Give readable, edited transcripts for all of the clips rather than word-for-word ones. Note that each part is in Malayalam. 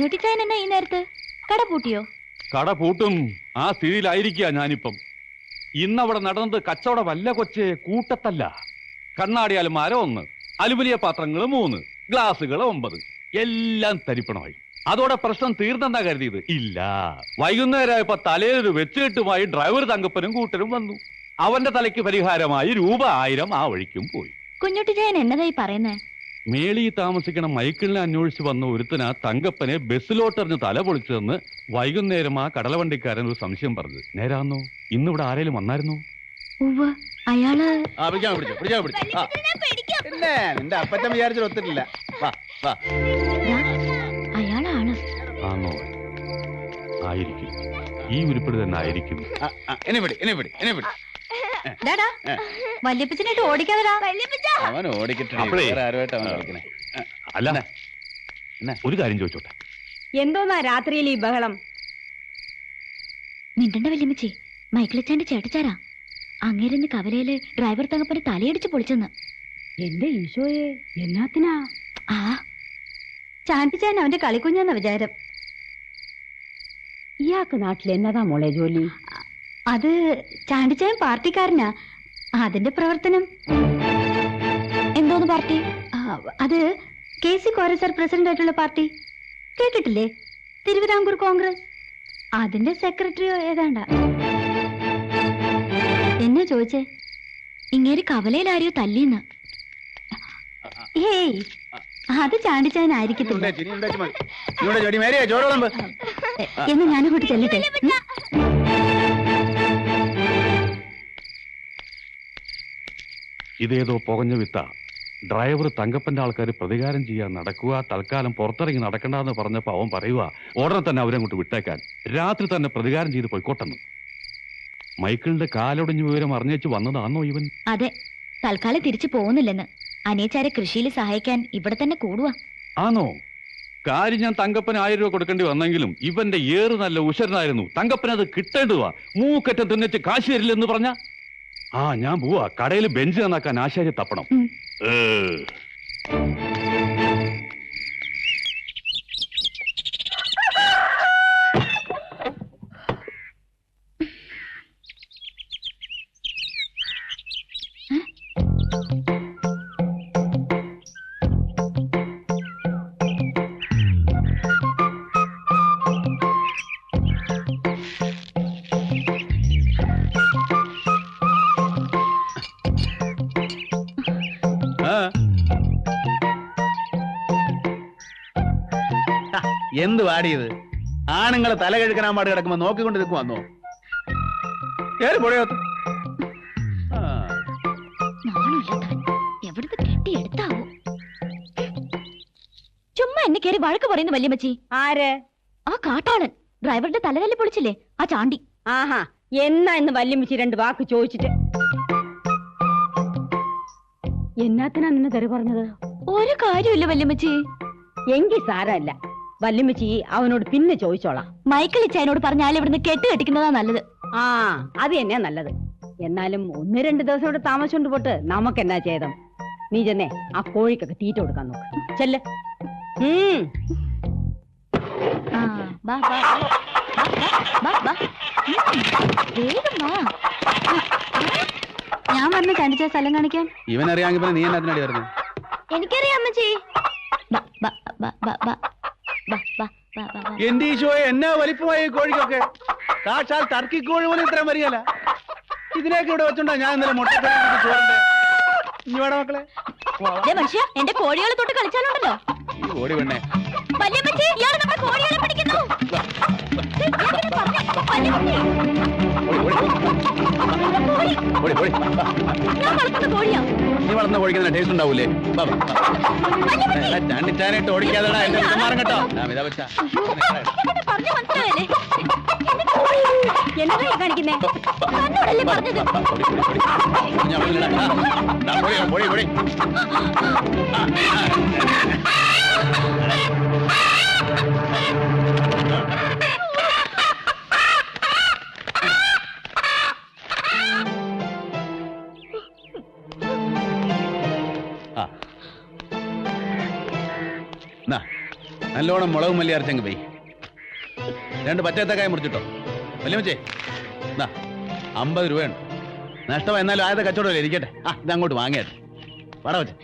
കുഞ്ഞോട്ടിച്ചായൻ എന്നാ ഈ നേരത്ത് കട പൂട്ടിയോ? കട പൂട്ടും ആ സ്ഥിതിയിലായിരിക്കുക ഞാനിപ്പം. ഇന്നവിടെ നടന്നത് കച്ചവടം വല്ല കൊച്ചേ, കൂട്ടത്തല്ല. കണ്ണാടി അലമാര 1, അലുമിനിയ പാത്രങ്ങൾ 3, ഗ്ലാസുകൾ 9, എല്ലാം തരിപ്പണമായി. അതോടെ പ്രശ്നം തീർന്നെന്നാ കരുതിയത്. ഇല്ല, വൈകുന്നേരമായപ്പോ തലയിലൊരു വെച്ചുകെട്ടുമായി ഡ്രൈവർ തങ്കപ്പനും കൂട്ടരും വന്നു. അവന്റെ തലയ്ക്ക് പരിഹാരമായി രൂപ 1000 ആ വഴിക്കും പോയി. കുഞ്ഞോട്ടിച്ചായൻ എന്നതായി പറയുന്നേ? മേളി താമസിക്കണ മൈക്കിളിനെ അന്വേഷിച്ച് വന്ന ഒരുത്തന തങ്കപ്പനെ ബസ്സിലോട്ടെറിഞ്ഞ് തല പൊളിച്ചതെന്ന് വൈകുന്നേരം ആ കടലവണ്ടിക്കാരൻ ഒരു സംശയം പറഞ്ഞു. നേരാന്നോ? ഇന്നിവിടെ ആരേലും വന്നായിരുന്നോ? അയാള് നിന്റെ അപ്പച്ചൻ വിചാരിച്ചു ഒത്തിട്ടില്ല. അയാളാണ്. ആണോ? ആയിരിക്കും. ഈ ഉരുപ്പിടി തന്നെ ആയിരിക്കും. വല്യപ്പച്ചനായിട്ട് ഓടിക്കാതടാ. അവൻ ഓടിക്കട്ടെ. അല്ല, ഒരു കാര്യം ചോദിച്ചോട്ടെ. എന്തോന്നാ രാത്രിയിൽ ഈ ബഹളം? മിണ്ടണ്ട വല്യമ്മച്ചി, മൈക്കിളച്ചാന്റെ ചേട്ടച്ചാരാ. അങ്ങേരെന്ന് കവലയില് ഡ്രൈവർ തങ്കപ്പന് തലയടിച്ച് പൊളിച്ചെന്ന്. എന്റെ ഈശോയെ, എന്നാത്തിനാ? ആ ചാണ്ടിച്ചാൻ അവന്റെ കളിക്കുഞ്ഞെന്ന വിചാരം. ഇയാൾക്ക് നാട്ടിൽ എന്നതാ മോളെ ജോലി? അത് ചാണ്ടിച്ചാൻ പാർട്ടിക്കാരനാ. അതിന്റെ പ്രവർത്തനം. എന്തോന്ന് പാർട്ടി? അത് KC കോരസർ പ്രസിഡന്റ് ആയിട്ടുള്ള പാർട്ടി കേട്ടിട്ടില്ലേ? തിരുവിതാംകൂർ കോൺഗ്രസ്. അതിന്റെ സെക്രട്ടറിയോ ഏതാണ്ട. എന്നാ ചോദിച്ചേ? ഇങ്ങേര് കവലയിൽ ആരെയോ തല്ലിന്ന്. ഏയ്, അത് ചാണ്ടിച്ചാനായിരിക്കത്തില്ല. എന്ന് ഞാനിങ്ങോട്ട് ചെല്ലട്ടെ. ഇതേതോ പുകഞ്ഞ വിത്ത. ഡ്രൈവർ തങ്കപ്പന്റെ ആൾക്കാർ പ്രതികാരം ചെയ്യാൻ നടക്കുക, തൽക്കാലം പുറത്തിറങ്ങി നടക്കണ്ടെന്ന് പറഞ്ഞപ്പോ അവൻ പറയുക ഉടനെ തന്നെ അവരങ്ങോട്ട് വിട്ടേക്കാൻ, രാത്രി തന്നെ പ്രതികാരം ചെയ്ത് പോയിക്കോട്ടെന്ന്. മൈക്കിളിന്റെ കാലൊടിഞ്ഞ വിവരം അറിഞ്ഞേച്ച് വന്നതാണോ ഇവൻ? അതെ, തൽക്കാലം തിരിച്ചു പോകുന്നില്ലെന്ന്. അനിയച്ചാരെ കൃഷിയിൽ സഹായിക്കാൻ ഇവിടെ തന്നെ കൂടുക. ആണോ? കാര്യം ഞാൻ തങ്കപ്പന് 1000 രൂപ കൊടുക്കേണ്ടി വന്നെങ്കിലും ഇവന്റെ ഏറ് നല്ല ഉശരനായിരുന്നു. തങ്കപ്പന് അത് കിട്ടേണ്ടതുവാ. മൂക്കറ്റം തിന്നിച്ച് കാശ് തരില്ലെന്ന് പറഞ്ഞ ഞാൻ പോവാ. കടയിൽ ബെഞ്ച് നന്നാക്കാൻ ആശാരി തപ്പണം. എന്ത് വാടിയത്? ആണുങ്ങളെ തല കഴുകനാൻ പാട് കിടക്കുമ്പോ നോക്കിക്കൊണ്ട് നിൽക്കും. വന്നോ പൊഴയോ? എവിടുന്ന് കെട്ടിയെടുത്താവോ? ചുമ്മാ എന്നെ കയറി വഴക്ക് പറയുന്നു വല്യമ്മച്ചി. ആര്? ആ കാട്ടാളൻ ഡ്രൈവറുടെ തലതല്ലി പൊളിച്ചില്ലേ, ആ ചാണ്ടി. ആഹാ, എന്നാ ഇന്ന് വല്യമ്മച്ചി 2 വാക്ക് ചോദിച്ചിട്ട്? എന്നാത്തിനാ നിന്ന് തെറി പറഞ്ഞത്? ഒരു കാര്യമില്ല വല്യമ്മച്ചി. എങ്കിൽ സാരമല്ല, വല്യമ്മച്ചി അവനോട് പിന്നെ ചോദിച്ചോളാം. മൈക്കിൾ ഇച്ചായനോട് പറഞ്ഞാൽ ഇവിടുന്ന് കെട്ടിക്കെട്ടിക്കുന്നതാ നല്ലത്. ആ, അത് തന്നെയാ നല്ലത്. എന്നാലും 1-2 ദിവസം ഇവിടെ താമസിച്ചോണ്ട് പോട്ട് നമുക്കെന്നാ ചെയ്തം? നീ ചെന്നേ ആ കോഴിക്കൊക്കെ തീറ്റ കൊടുക്കാൻ നോക്ക്. ചെല്ല്. ഞാൻ പറഞ്ഞ ചാണ്ടിച്ച സ്ഥലം കാണിക്കാൻ. ഇവനറിയാമെങ്കിൽ നീ എന്നാ വരുന്നത്? എനിക്കറിയാം അമ്മച്ചി. എന്റെ ഈശോയെ, എന്നാ വലിപ്പമായി കോഴിക്കൊക്കെ. സാക്ഷാൽ ടർക്കി കോഴി പോലും ഇത്രയും വരികയല്ല. ഇതിനൊക്കെ ഇവിടെ വെച്ചോണ്ടാ ഞാൻ ഇന്നലെ മുട്ടക്കറി ചോറിന്റെ. ഇനി വേണം മക്കളെ. മനുഷ്യ, എന്റെ കോഴികളെ തൊട്ട് കളിച്ചാലുണ്ടല്ലോ. ഓടി വേണേ. നീ വളർന്ന കോഴിക്കുന്ന ടേസ്റ്റ് ഉണ്ടാവൂലേ? ചാണ്ടിച്ചാനായിട്ട് ഓടിക്കാതെടാ എന്റെ മാറും കേട്ടോ. എന്നതാ കാണിക്കുന്നേ? നല്ലോണം മുളകും മല്ലി അരച്ചെങ്കിൽ പോയി 2 പച്ചത്തക്കായ മുറിച്ചിട്ടോ. വല്യമ്മച്ചേ 50 രൂപയുണ്ട്. നഷ്ടം എന്നാലും ആദ്യത്തെ കച്ചവടമല്ലേ, ഇരിക്കട്ടെ. ഇതങ്ങോട്ട് വാങ്ങിയാട്ടെ. വട വെച്ചേ.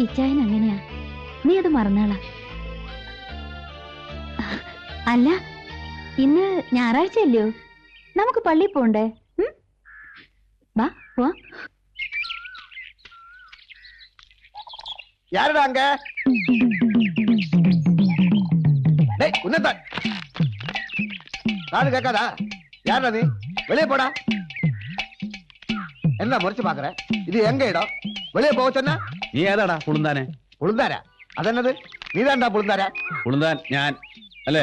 ഇച്ചായൻ അങ്ങനെയാ, നീ അത് മറന്നാളാ. അല്ല, ഇന്ന് ഞായറാഴ്ചയല്ലയോ, നമുക്ക് പള്ളിയിൽ പോണ്ടേ? വാ പോവാ. யாருடா அங்க? டேய் உன்னதா நானு கேட்காதா? யாருடா நீ? வெளியே போடா. என்ன முறைச்சு பாக்குற? இது எங்க இடம்? வெளியே போக சொன்னா? നീ ഏതാടാ പുളുന്താനെ? புழுந்தாரா? அதென்னது? நீதான்டா புழுந்தாரா? പുളുന്താൻ ഞാൻ അല്ലേ?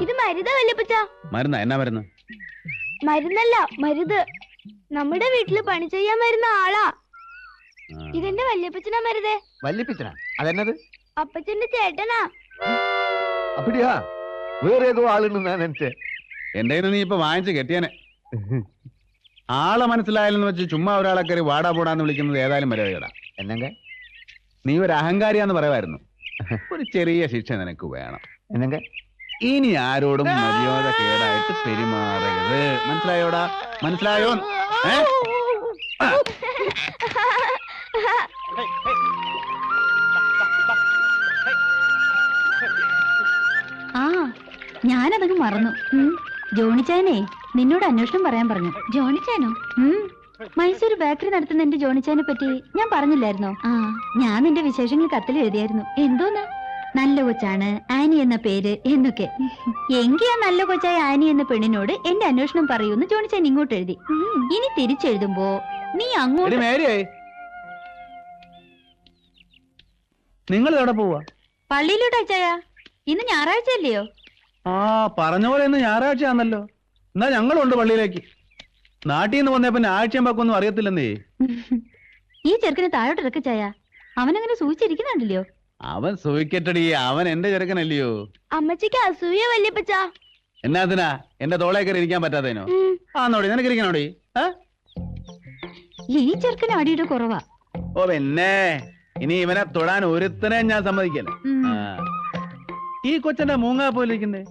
ഇത് മരുതാ വല്യപ്പച്ച? മരുന്നാ? എന്നാ മരുന്ന്? മരുന്നല്ല, മരുത്. നമ്മുടെ വീട്ടില് പണി ചെയ്യാൻ വരുന്ന ആളാ. ഇതെന്റെ വല്യപ്പച്ചനാ മരുതേ. வள்ளிப்பிச்சனா? அதென்னது? അപ്പച്ചന്റെ ചേട്ടനാ. அப்படியா? வேற ஏதோ ஆளுன்னு நான் நினைச்சேன். എന്റെ കയ്യിൽ നീ ഇപ്പൊ വാങ്ങിച്ച് കെട്ടിയാനെ. ആളെ മനസ്സിലായാലെന്ന് വെച്ച് ചുമ്മാ ഒരാളെ കയറി വാടാ പോടാന്ന് വിളിക്കുന്നത് ഏതായാലും മര്യാദ. என்னங்க? നീ ഒരു അഹങ്കാരിയാന്ന് പറയുമായിരുന്നു. ഒരു ചെറിയ ശിക്ഷ നിനക്ക് വേണം. என்னங்க? ഇനി ആരോടും മര്യാദ കേടായിട്ട് പെരുമാറരുത്. മനസ്സിലായോടാ? മനസ്സിലായോ? ആ, ഞാനതങ്ങ് മറന്നു. ജോണിച്ചായനെ നിന്നോട് അന്വേഷണം പറയാൻ പറഞ്ഞു. ജോണിച്ചാനോ? മൈസൂർ ബേക്കറി നടത്തുന്ന എന്റെ ജോണിച്ചാനെ പറ്റി ഞാൻ പറഞ്ഞില്ലായിരുന്നോ? ആ, ഞാൻ നിന്റെ വിശേഷങ്ങൾ കത്തിൽ എഴുതിയായിരുന്നു. എന്തോന്നാ? നല്ല കൊച്ചാണ്, ആനി എന്ന പേര് എന്നൊക്കെ. എങ്കിൽ ആ നല്ല കൊച്ചായ ആനി എന്ന പെണ്ണിനോട് എന്റെ അന്വേഷണം പറയൂന്ന് ജോണിച്ചാൻ ഇങ്ങോട്ട് എഴുതി. ഇനി തിരിച്ചെഴുതുമ്പോ നീ അങ്ങോട്ട്. നിങ്ങൾ എവിടെ പോവാ? പള്ളിയിലോട്ട് അച്ചായ. ഇന്ന് ഞായറാഴ്ച അല്ലയോ? ആ, പറഞ്ഞ പോലെ ഇന്ന് ഞായറാഴ്ചയാണല്ലോ. എന്നാ ഞങ്ങളുണ്ട് പള്ളിയിലേക്ക്. നാട്ടിൽ നിന്ന് വന്നേ പിന്നെ ആഴ്ചയും പക്കൊന്നും അറിയത്തില്ലെന്നേ. ഈ ചെറുക്കിന് താഴോട്ട് ഇറക്ക ചായ. അവനങ്ങനെ സൂചിച്ചിരിക്കുന്നുണ്ടല്ലോ. അവൻ സൂയിക്കട്ടടി, അവൻ എന്റെ ചെറുക്കനല്ലയോ. അമ്മച്ചിക്ക് അസൂയ വല്യപ്പച്ച. എന്നാത്തിനാ എന്റെ തോളേ കയറി ഇരിക്കാൻ പറ്റാത്തേനോ? ആന്നോടി, നിനക്ക് ഇരിക്കണോടി? ഈ ചെറുക്കന് അടിയുടെ കുറവാ. ഓ പിന്നെ, ഇനി ഇവനെ തൊടാൻ ഒരുത്തനെ ഞാൻ സമ്മതിക്കല്ല. ഈ കൊച്ചന്റെ മൂങ്ങാ പോലെ ഇരിക്കുന്നേ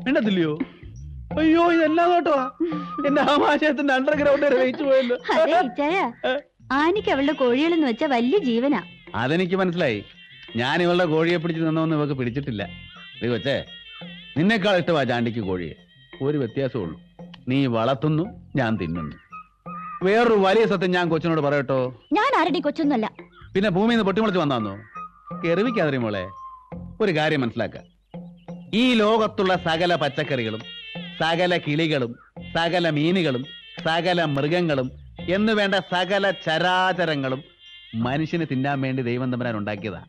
വേണ്ടത്തില്ലയോ? അയ്യോ, ഇതെല്ലാം കേട്ടോ എന്റെ ആമാശയത്തിന്റെ അണ്ടർഗ്രൗണ്ട് വരെ വെയിച്ചു പോയല്ലോ. ആനിക്ക് അവളുടെ കോഴികളെന്ന് വെച്ചാ വലിയ ജീവനാ. അതെനിക്ക് മനസ്സിലായി. ഞാൻ ഇവളുടെ കോഴിയെ പിടിച്ച് നിന്നോന്ന് ഇവക്ക് പിടിച്ചിട്ടില്ല. നീ കൊച്ചേ, നിന്നെക്കാൾ ഇഷ്ടമാ ചാണ്ടിക്ക് കോഴിയെ. ഒരു വ്യത്യാസമുള്ളൂ, നീ വളർത്തുന്നു, ഞാൻ തിന്നുന്നു. വേറൊരു വലിയ സത്യം ഞാൻ കൊച്ചിനോട് പറയട്ടോ. ഞാൻ ആരുടെ കൊച്ചൊന്നുമല്ല. പിന്നെ ഭൂമിയിൽ നിന്ന് പൊട്ടിമുളച്ച് വന്നാന്നോ? കെറിവിക്കാതിരി മോളെ. ഒരു കാര്യം മനസ്സിലാക്ക, ഈ ലോകത്തുള്ള സകല പച്ചക്കറികളും സകല കിളികളും സകല മീനുകളും സകല മൃഗങ്ങളും എന്ന് വേണ്ട സകല ചരാചരങ്ങളും മനുഷ്യന് തിന്നാൻ വേണ്ടി ദൈവം തമ്പുരാൻ ഉണ്ടാക്കിയതാ.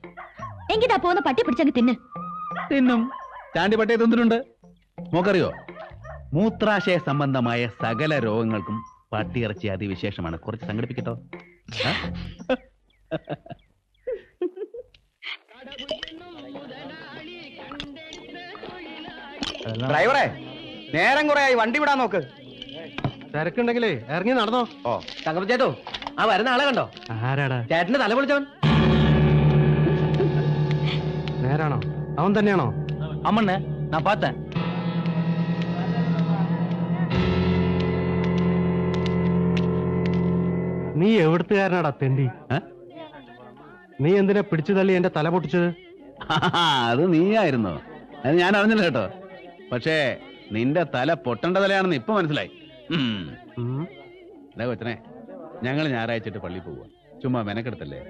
എങ്കിതാ പോന്ന പട്ടി പിടിച്ചങ്ങ് തിന്നും. ചാണ്ടി പട്ടിയെ തിന്നിട്ടുണ്ട്. മോക്കറിയോ, മൂത്രാശയ സംബന്ധമായ സകല രോഗങ്ങൾക്കും പട്ടിയിറച്ചി അതിവിശേഷമാണ്. കുറച്ച് സംഘടിപ്പിക്കട്ടോ. ഡ്രൈവറെ, നേരം കുറയായി, വണ്ടി വിടാൻ നോക്ക്. തിരക്കുണ്ടെങ്കിലേ ഇറങ്ങി നടന്നോ. ഓ തങ്കപ്പ ചേട്ടോ, ആ വരുന്ന ആളെ കണ്ടോ? ആരാടാ? ചേട്ടന്റെ തല പൊളിച്ചവൻ. നേരാണോ? അവൻ തന്നെയാണോ? അമ്മണ്ണ ഞാൻ പാത്ത. നീ എവിടുത്തുകാരനാടാ തെണ്ടി? നീ എന്തിനാ പിടിച്ചു തള്ളി എന്റെ തല പൊട്ടിച്ചത്? അത് നീയായിരുന്നോ? അത് ഞാൻ അറിഞ്ഞില്ല കേട്ടോ. പക്ഷേ നിന്റെ തല പൊട്ടേണ്ട തലയാണെന്ന് ഇപ്പൊ മനസ്സിലായി. അല്ലേ കൊച്ചനെ, ഞങ്ങൾ ഞായറാഴ്ചയിട്ട് പള്ളി പോവുക. ചുമ്മാ മെനക്കെടുത്തല്ലേ.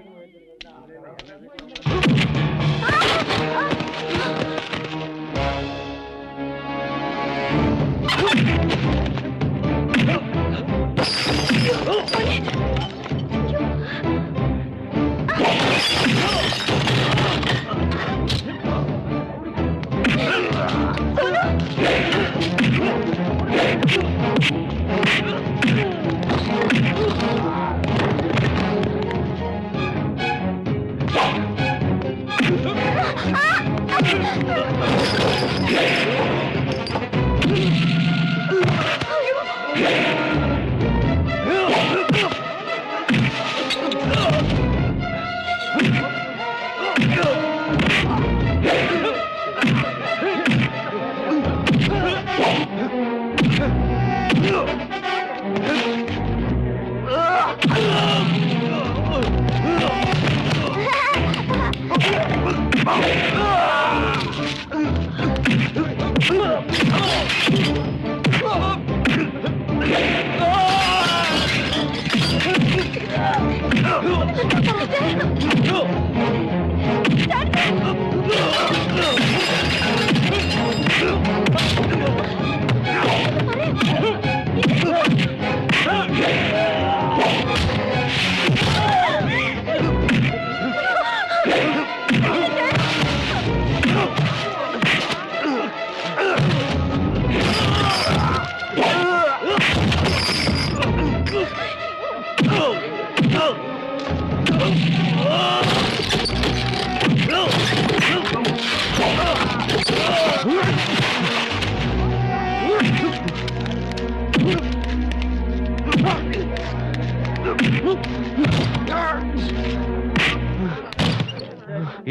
Ah!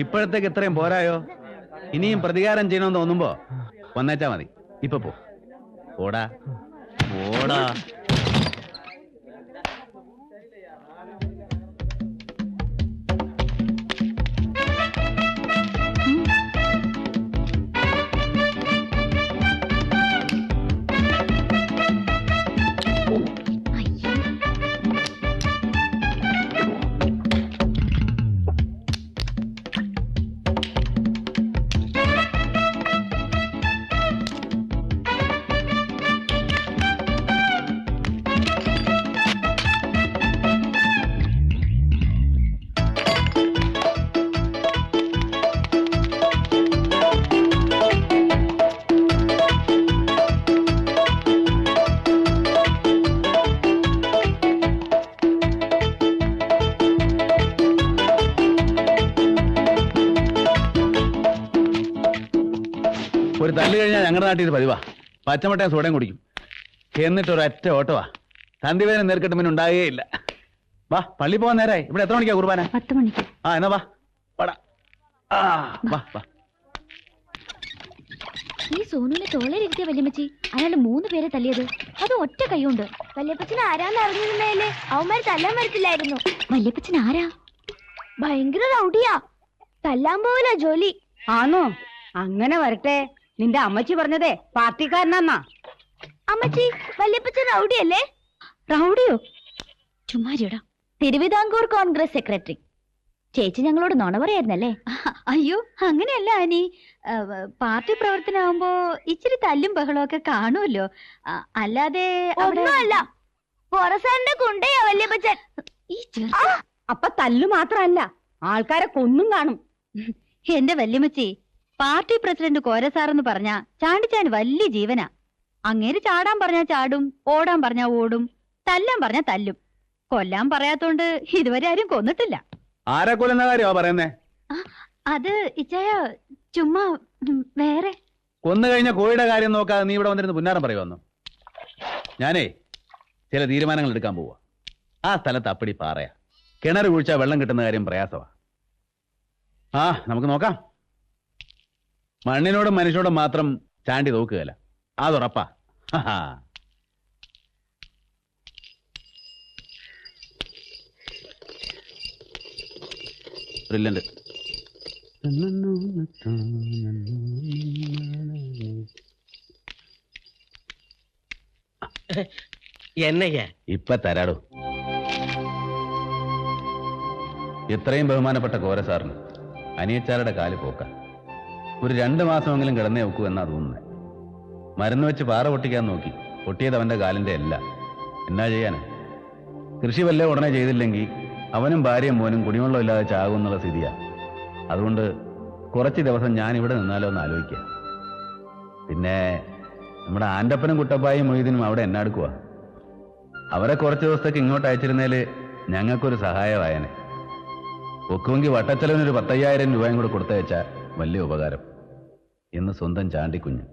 ഇപ്പോഴത്തേക്ക് ഇത്രയും പോരായോ? ഇനിയും പ്രതികാരം ചെയ്യണമെന്ന് തോന്നുമ്പോ വന്നേച്ചാ മതി. ഇപ്പൊ പോ. ഓടാ ഓടാ. ഒരു തല്ല് കഴിഞ്ഞാൽ ഞങ്ങളുടെ നാട്ടിൽ ഇത് പതിവാ. പച്ചമുട്ടയും സോഡയും കുടിക്കും. എന്നിട്ട് ഒരൊറ്റ ഓട്ടവാ. തന്തിവേദന നേർക്കിട്ട് പിന്നെ ഉണ്ടാകുകയില്ല. വാ, പള്ളി പോകാൻ നേരായി. ഇവിടെ എത്ര മണിക്കാ കുർബാന? 10 മണിക്ക്. ആ എന്നാ വാ. വാടാ. വാ വാ. ഈ സോനുവിനെ തോളയിലിരുത്തിയ വല്യമ്മച്ചി അയാള് 3 പേരെ തല്ലിയത് അത് ഒറ്റ കൈകൊണ്ട്. വല്യപ്പച്ചൻ ആരാന്ന് അറിഞ്ഞിരുന്നേലേ അവന്മാർ തല്ലാൻ വരത്തില്ലായിരുന്നു. വല്യപ്പച്ചൻ ആരാ? ഭയങ്കര റൗഡിയാ, തല്ലാൻ പോവില്ല ജോലി. ആണോ? അങ്ങനെ വരട്ടെ. നിന്റെ അമ്മച്ചി പറഞ്ഞതേ പാർട്ടിക്കാരനാന്നാ. അമ്മച്ചി, വല്യപ്പച്ചൻ റൗഡിയല്ലേ? റൗഡിയോ? ചുമ്മാരിയടാ. തിരുവിതാംകൂർ കോൺഗ്രസ് സെക്രട്ടറി. ചേച്ചി ഞങ്ങളോട് നുണ പറയായിരുന്നല്ലേ? അയ്യോ, അങ്ങനെയല്ല ആനി. പാർട്ടി പ്രവർത്തനമാകുമ്പോ ഇച്ചിരി തല്ലും ബഹളമൊക്കെ കാണുമല്ലോ. അല്ലാതെ ഒന്നുമല്ല, പൊറസാറിന്റെ കുണ്ടയാ വല്യപ്പച്ചൻ. ഈ അപ്പൊ തല്ലു മാത്രല്ല, ആൾക്കാരെ കൊന്നും കാണും. എന്റെ വല്യമ്മച്ചി, പാർട്ടി പ്രസിഡന്റ് കോരസാറെന്ന് പറഞ്ഞ ചാണ്ടിച്ചാൻ വലിയ ജീവനാ. അങ്ങേര് ചാടാൻ പറഞ്ഞാ ചാടും, ഓടാൻ പറഞ്ഞാ ഓടും, തല്ലാൻ പറഞ്ഞാ തല്ലും. കൊല്ലാൻ പറയാത്തോണ്ട് ഇതുവരെ ആരും കൊന്നിട്ടില്ല. ആരെ കൊല്ലുന്ന കാര്യമാ പറയുന്നേ? അത് ഇച്ചായ ചുമ്മാ വേറെ. കൊന്നു കഴിഞ്ഞ കോഴിയുടെ കാര്യം നോക്കാതെ നീ ഇവിടെ വന്നിരുന്ന് പുന്നാരം പറയുവന്നു. ഞാനേ ചില തീരുമാനങ്ങൾ എടുക്കാൻ പോവാ. ആ സ്ഥലത്ത് അപ്പടി പാറയാ. കിണർ കുഴിച്ചാൽ വെള്ളം കിട്ടുന്ന കാര്യം പ്രയാസമാ. നമുക്ക് നോക്കാം. മണ്ണിനോടും മനുഷ്യനോടും മാത്രം ചാണ്ടി നോക്കുകയല്ല, അതുറപ്പാ. ബ്രില്യന്റ്. എന്നയ്യ ഇപ്പൊ തരാടോ. ഇത്രയും ബഹുമാനപ്പെട്ട കോരസാറിന് അനിയച്ചാരുടെ കാല് പോക്ക. ഒരു 2 മാസമെങ്കിലും കിടന്നേ വെക്കൂ എന്നാ തോന്നുന്നത്. മരുന്ന് വെച്ച് പാറ പൊട്ടിക്കാൻ നോക്കി. പൊട്ടിയത് അവന്റെ കാലിന്റെ അല്ല. എന്നാ ചെയ്യാന്? കൃഷി വല്ല ഉടനെ ചെയ്തില്ലെങ്കിൽ അവനും ഭാര്യയും മോനും കുടിവെള്ളം ഇല്ലാതെ ചാകുമെന്നുള്ള സ്ഥിതിയാ. അതുകൊണ്ട് കുറച്ച് ദിവസം ഞാൻ ഇവിടെ നിന്നാലോ എന്ന് ആലോചിക്കുക. പിന്നെ നമ്മുടെ ആൻ്റപ്പനും കുട്ടപ്പായും മൊയ്തീനും അവിടെ എന്നാടുക്കുക. അവരെ കുറച്ച് ദിവസത്തേക്ക് ഇങ്ങോട്ട് അയച്ചിരുന്നേല് ഞങ്ങൾക്കൊരു സഹായമായനെ. ഒക്കുമെങ്കിൽ വട്ടച്ചെലവിനൊരു 10,000 രൂപയും കൂടെ കൊടുത്തയച്ചാൽ വലിയ ഉപകാരം എന്ന് സ്വന്തം ചാണ്ടിക്കുഞ്ഞ്.